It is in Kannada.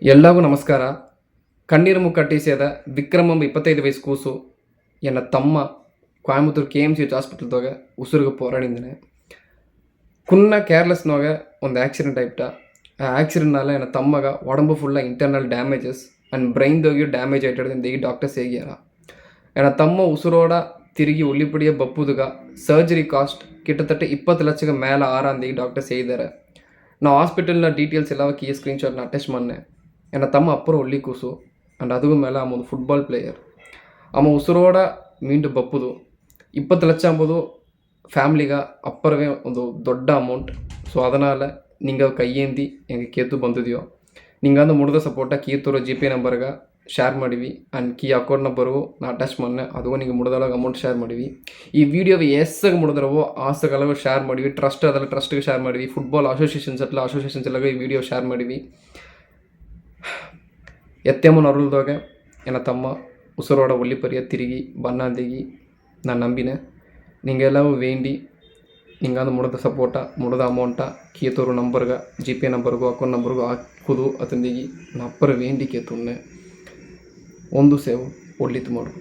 ಎಲ್ಲರಿಗೂ ನಮಸ್ಕಾರ. ಕಣ್ಣೀರು ಮುಕ್ಕಟ್ಟಿ ಸೇದ ವಿಕ್ರಮ್ ಎಂಬ 25 ವಯಸ್ಸು ಕೂಸು ಎನ್ನ ತಮ್ಮ ಕೊಯಮತ್ತೂರು KMCH ಹಾಸ್ಪಿಟಲ್ದಾಗ ಉಸಿರಿಗೆ ಹೋರಾಡಿದ್ದಾನೆ. ಕುನ್ನ ಕೇರ್ಲೆಸ್ನಾಗ ಒಂದು ಆಕ್ಸಿಡೆಂಟ್ ಆಯ್ತ. ಆ ಆಕ್ಸಿಡೆಂಟ್ನಾಲ ಎನ್ನ ತಮ್ಮಗ ಉಡಂಬು ಫುಲ್ಲ ಇಂಟರ್ನಲ್ ಡ್ಯಾಮೇಜಸ್ ಅಂಡ್ ಬ್ರೈನ್ದಾಗಿ ಡ್ಯಾಮೇಜ್ ಆಯ್ತದಿಂದ ಈ ಡಾಕ್ಟರ್ಸ್ ಹೇಗ್ಯಾರ. ಎನ್ನ ತಮ್ಮ ಉಸಿರೋಡ ತಿರುಗಿ ಉಳ್ಳಿಪಡಿಯ ಬಪ್ಪುದುಗ ಸರ್ಜರಿ ಕಾಸ್ಟ್ ಕಿಟ್ಟತಟ್ಟ 20 ಲಕ್ಷಕ್ಕೆ ಮೇಲೆ ಆರಂದ ಈ ಡಾಕ್ಟರ್ಸ್ ಹೇಳಿದ್ದಾರೆ. ನಾವು ಹಾಸ್ಪಿಟಲ್ನ ಡೀಟೇಲ್ಸ್ ಎಲ್ಲ ಈ ಸ್ಕ್ರೀನ್ಶಾಟ್ನ ಅಟ್ಯಾಚ್ ಮೊನ್ನೆ. ಎನ್ನ ತಮ್ಮ ಅಪ್ಪರ ಒಳ್ಳಿ ಕೂಸು ಅಂಡ್ ಅದೂ ಮೇಲೆ ಒಂದು ಫುಟ್ಬಾಲ್ ಪ್ಲೇಯರ್. ಅಮ್ಮ ಉಸಿರೋಡ ಮೀಂಡು ಬಪ್ಪುದು 20 ಲಕ್ಷ ಅಂಬೋದು ಫ್ಯಾಮ್ಲಿಗೆ ಅಪ್ಪರವೇ ಒಂದು ದೊಡ್ಡ ಅಮೌಂಟ್. ಸೊ ಅದனால் நீங்கள் கையேந்தி எங்கள் ಕೇತು ಬಂದಿದೆಯೋ ನಿಂಗಂದು ಮುಡಿದ ಸಪೋರ್ಟ ಕೀತೂರು GP ನಂಬರ್ಗೆ ಶೇರ್ ಮಾಡಿವಿ ಆ್ಯಂಡ್ ಕೀ ಅಕೌಂಟ್ ನಂಬರು ನಾ ಅಟ್ಯಾಚ್ ಮೊನ್ನೆ ಅದು ನಿಂಗೆ ಮುಡ್ದೊಳಗೆ ಅಮೌಂಟ್ ಶೇರ್ ಮಾಡಿವಿ. ಈ ವಿಡಿಯೋವು ಎಸ್ಸಾಗ ಮುಡಿದ್ರವೋ ಆಸಗಲವು ಶೇರ್ ಮಾಡಿವಿ. ಟ್ರಸ್ಟ್ ಅದೆಲ್ಲ ಟ್ರಸ್ಟ್ಗೆ ಶೇರ್ ಮಾಡಿವಿ. ಫುಟ್ಬಾಲ್ ಅಸೋಸಿಯೇಷನ್ಸ್ ಎಲ್ಲ ಈ ವಿಡಿಯೋ ಶೇರ್ ಮಾಡಿವಿ. ಎತ್ತೆಮ್ಮನ ಅರುಳ್ದಾಗ ಎನ್ನ ತಮ್ಮ ಉಸಿರೋಡ ಒಳ್ಳಿಪರಿಯ ತಿರುಗಿ ಬನ್ನಾಂದಿಗಿ ನಾನು ನಂಬಿನೆ. ನಿಂಗೆಲ್ಲವೂ ವೇಂಡಿ ನಿಂಗಂದು ಮುಡಿದ ಸಪೋರ್ಟ ಮುಡಿದ ಅಮೌಂಟ ಕೀತೂರು ನಂಬರ್ಗೆ GP ನಂಬರ್ಗೂ ಅಕೌಂಟ್ ನಂಬರ್ಗೂ ಹಾಕುದು ಅತಂದಿಗಿ ನಾ ಅಪ್ಪರ ವೇಂಡಿ ಕೇತುನ್ನೆ ಒಂದು ಸೇವು ಒಳ್ಳಿತು ಮಾಡು.